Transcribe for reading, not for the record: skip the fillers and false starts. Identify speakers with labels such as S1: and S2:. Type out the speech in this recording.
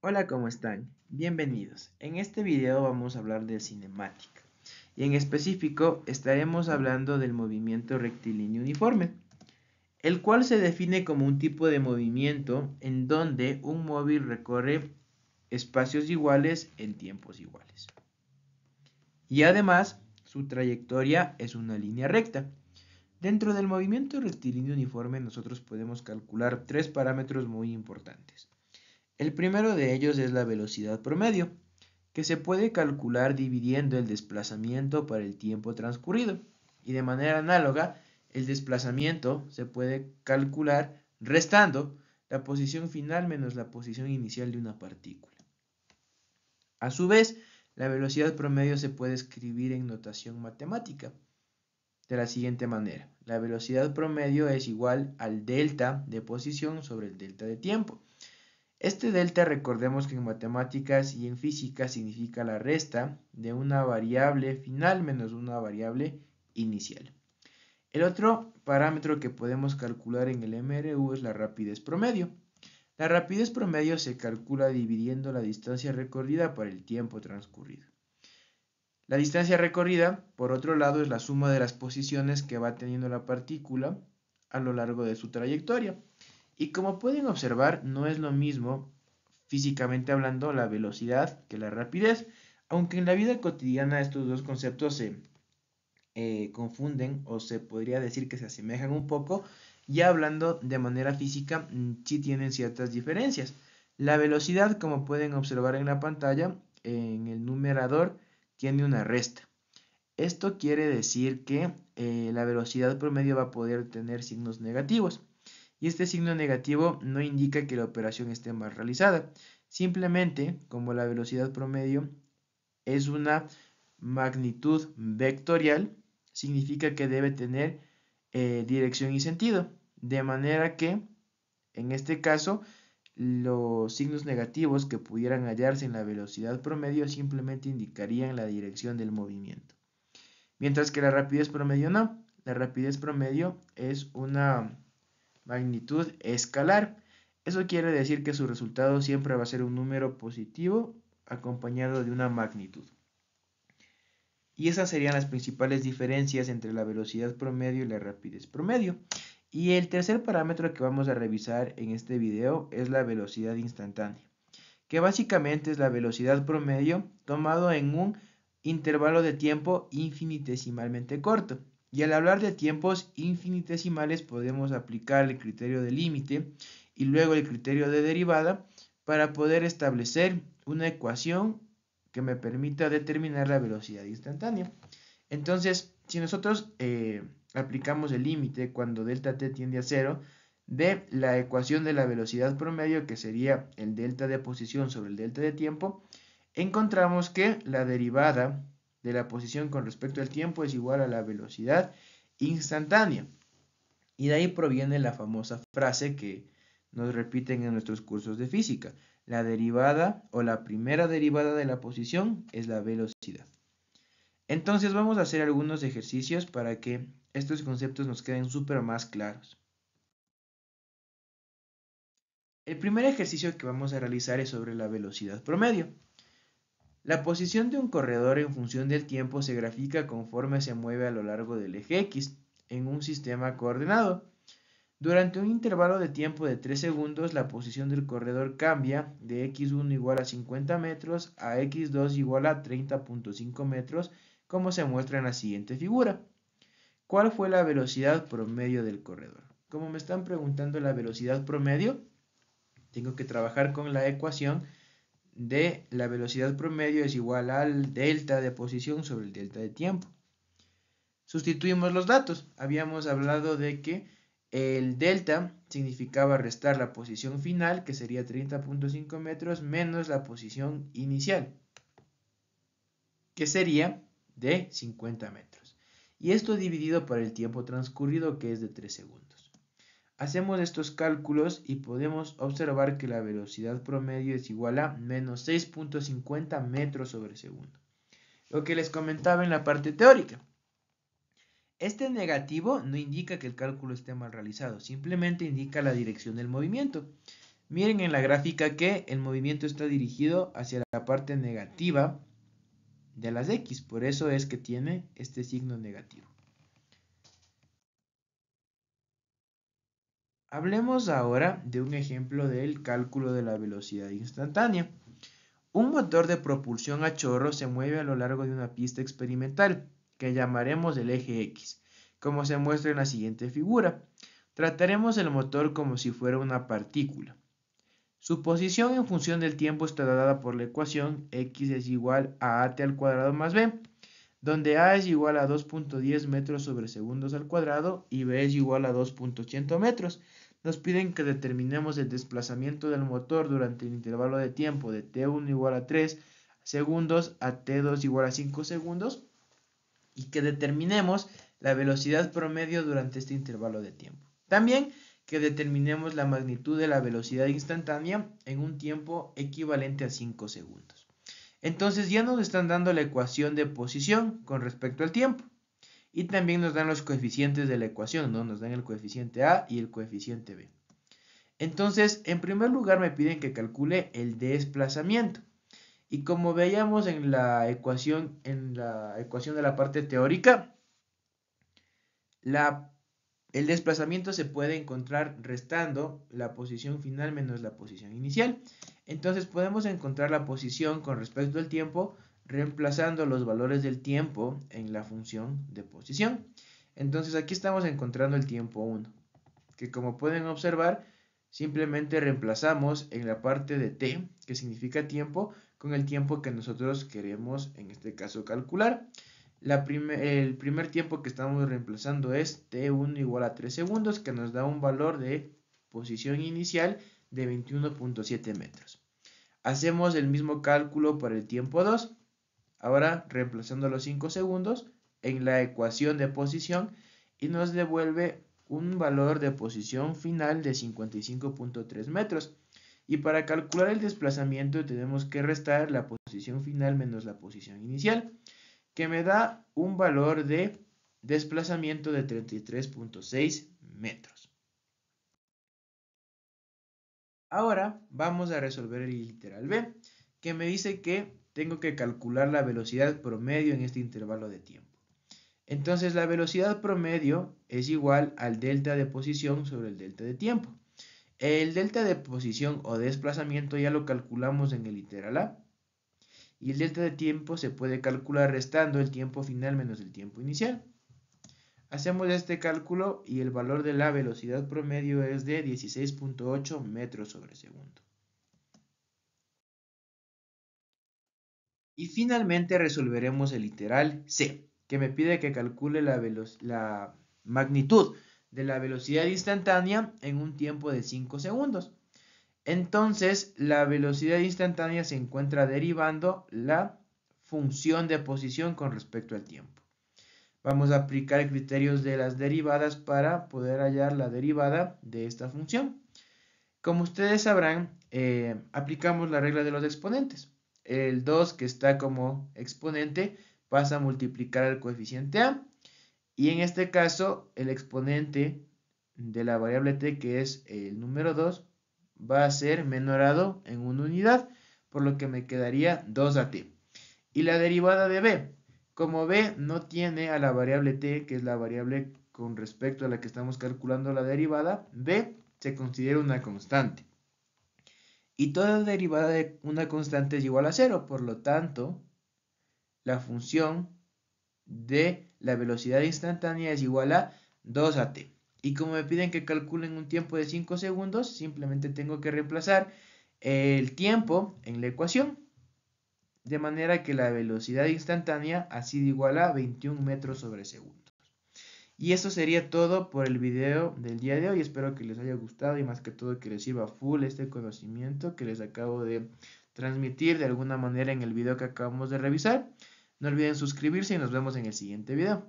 S1: Hola, ¿cómo están? Bienvenidos. En este video vamos a hablar de cinemática y en específico estaremos hablando del movimiento rectilíneo uniforme, el cual se define como un tipo de movimiento en donde un móvil recorre espacios iguales en tiempos iguales. Y además, su trayectoria es una línea recta. Dentro del movimiento rectilíneo uniforme nosotros podemos calcular tres parámetros muy importantes. El primero de ellos es la velocidad promedio, que se puede calcular dividiendo el desplazamiento para el tiempo transcurrido. Y de manera análoga, el desplazamiento se puede calcular restando la posición final menos la posición inicial de una partícula. A su vez, la velocidad promedio se puede escribir en notación matemática de la siguiente manera. La velocidad promedio es igual al delta de posición sobre el delta de tiempo. Este delta, recordemos que en matemáticas y en física significa la resta de una variable final menos una variable inicial. El otro parámetro que podemos calcular en el MRU es la rapidez promedio. La rapidez promedio se calcula dividiendo la distancia recorrida por el tiempo transcurrido. La distancia recorrida, por otro lado, es la suma de las posiciones que va teniendo la partícula a lo largo de su trayectoria. Y como pueden observar, no es lo mismo, físicamente hablando, la velocidad que la rapidez, aunque en la vida cotidiana estos dos conceptos se confunden o se podría decir que se asemejan un poco, ya hablando de manera física, sí tienen ciertas diferencias. La velocidad, como pueden observar en la pantalla, en el numerador tiene una resta. Esto quiere decir que la velocidad promedio va a poder tener signos negativos. Y este signo negativo no indica que la operación esté mal realizada. Simplemente, como la velocidad promedio es una magnitud vectorial, significa que debe tener dirección y sentido. De manera que, en este caso, los signos negativos que pudieran hallarse en la velocidad promedio simplemente indicarían la dirección del movimiento. Mientras que la rapidez promedio no. La rapidez promedio es una magnitud escalar. Eso quiere decir que su resultado siempre va a ser un número positivo acompañado de una magnitud. Y esas serían las principales diferencias entre la velocidad promedio y la rapidez promedio. Y el tercer parámetro que vamos a revisar en este video es la velocidad instantánea, que básicamente es la velocidad promedio tomado en un intervalo de tiempo infinitesimalmente corto. Y al hablar de tiempos infinitesimales podemos aplicar el criterio de límite y luego el criterio de derivada para poder establecer una ecuación que me permita determinar la velocidad instantánea. Entonces, si nosotros aplicamos el límite cuando delta t tiende a 0 de la ecuación de la velocidad promedio, que sería el delta de posición sobre el delta de tiempo, encontramos que la derivada de la posición con respecto al tiempo es igual a la velocidad instantánea. Y de ahí proviene la famosa frase que nos repiten en nuestros cursos de física. La derivada o la primera derivada de la posición es la velocidad. Entonces vamos a hacer algunos ejercicios para que estos conceptos nos queden súper más claros. El primer ejercicio que vamos a realizar es sobre la velocidad promedio. La posición de un corredor en función del tiempo se grafica conforme se mueve a lo largo del eje X en un sistema coordenado. Durante un intervalo de tiempo de 3 segundos, la posición del corredor cambia de x1 igual a 50 metros a x2 igual a 30.5 metros, como se muestra en la siguiente figura. ¿Cuál fue la velocidad promedio del corredor? Como me están preguntando la velocidad promedio, tengo que trabajar con la ecuación de la velocidad promedio es igual al delta de posición sobre el delta de tiempo. Sustituimos los datos. Habíamos hablado de que el delta significaba restar la posición final, que sería 30.5 metros, menos la posición inicial, que sería de 50 metros. Y esto dividido por el tiempo transcurrido, que es de 3 segundos. Hacemos estos cálculos y podemos observar que la velocidad promedio es igual a menos 6.50 metros sobre segundo. Lo que les comentaba en la parte teórica. Este negativo no indica que el cálculo esté mal realizado, simplemente indica la dirección del movimiento. Miren en la gráfica que el movimiento está dirigido hacia la parte negativa de las X, por eso es que tiene este signo negativo. Hablemos ahora de un ejemplo del cálculo de la velocidad instantánea. Un motor de propulsión a chorro se mueve a lo largo de una pista experimental, que llamaremos el eje X, como se muestra en la siguiente figura. Trataremos el motor como si fuera una partícula. Su posición en función del tiempo está dada por la ecuación x es igual a at al cuadrado más b, donde a es igual a 2.10 metros sobre segundos al cuadrado y b es igual a 2.80 metros. Nos piden que determinemos el desplazamiento del motor durante el intervalo de tiempo de t1 igual a 3 segundos a t2 igual a 5 segundos y que determinemos la velocidad promedio durante este intervalo de tiempo. También que determinemos la magnitud de la velocidad instantánea en un tiempo equivalente a 5 segundos. Entonces ya nos están dando la ecuación de posición con respecto al tiempo. Y también nos dan los coeficientes de la ecuación, ¿no? Nos dan el coeficiente A y el coeficiente B. Entonces, en primer lugar me piden que calcule el desplazamiento. Y como veíamos en la ecuación de la parte teórica, el desplazamiento se puede encontrar restando la posición final menos la posición inicial. Entonces podemos encontrar la posición con respecto al tiempo reemplazando los valores del tiempo en la función de posición. Entonces aquí estamos encontrando el tiempo 1, que como pueden observar, simplemente reemplazamos en la parte de t, que significa tiempo, con el tiempo que nosotros queremos en este caso calcular. El primer tiempo que estamos reemplazando es t1 igual a 3 segundos, que nos da un valor de posición inicial de 21.7 metros. Hacemos el mismo cálculo para el tiempo 2, ahora reemplazando los 5 segundos en la ecuación de posición y nos devuelve un valor de posición final de 55.3 metros. Y para calcular el desplazamiento tenemos que restar la posición final menos la posición inicial, que me da un valor de desplazamiento de 33.6 metros. Ahora vamos a resolver el literal B, que me dice que tengo que calcular la velocidad promedio en este intervalo de tiempo. Entonces la velocidad promedio es igual al delta de posición sobre el delta de tiempo. El delta de posición o desplazamiento ya lo calculamos en el literal A. Y el delta de tiempo se puede calcular restando el tiempo final menos el tiempo inicial. Hacemos este cálculo y el valor de la velocidad promedio es de 16.8 metros sobre segundo. Y finalmente resolveremos el literal C, que me pide que calcule la magnitud de la velocidad instantánea en un tiempo de 5 segundos. Entonces, la velocidad instantánea se encuentra derivando la función de posición con respecto al tiempo. Vamos a aplicar criterios de las derivadas para poder hallar la derivada de esta función. Como ustedes sabrán, aplicamos la regla de los exponentes. El 2 que está como exponente pasa a multiplicar el coeficiente a. Y en este caso, el exponente de la variable t, que es el número 2, va a ser menorado en una unidad, por lo que me quedaría 2at. Y la derivada de b, como b no tiene a la variable t, que es la variable con respecto a la que estamos calculando la derivada, b se considera una constante. Y toda derivada de una constante es igual a 0, por lo tanto, la función de la velocidad instantánea es igual a 2at. Y como me piden que calculen un tiempo de 5 segundos, simplemente tengo que reemplazar el tiempo en la ecuación, de manera que la velocidad instantánea ha sido igual a 21 metros sobre segundo. Y eso sería todo por el video del día de hoy. Espero que les haya gustado y más que todo que les sirva full este conocimiento que les acabo de transmitir de alguna manera en el video que acabamos de revisar. No olviden suscribirse y nos vemos en el siguiente video.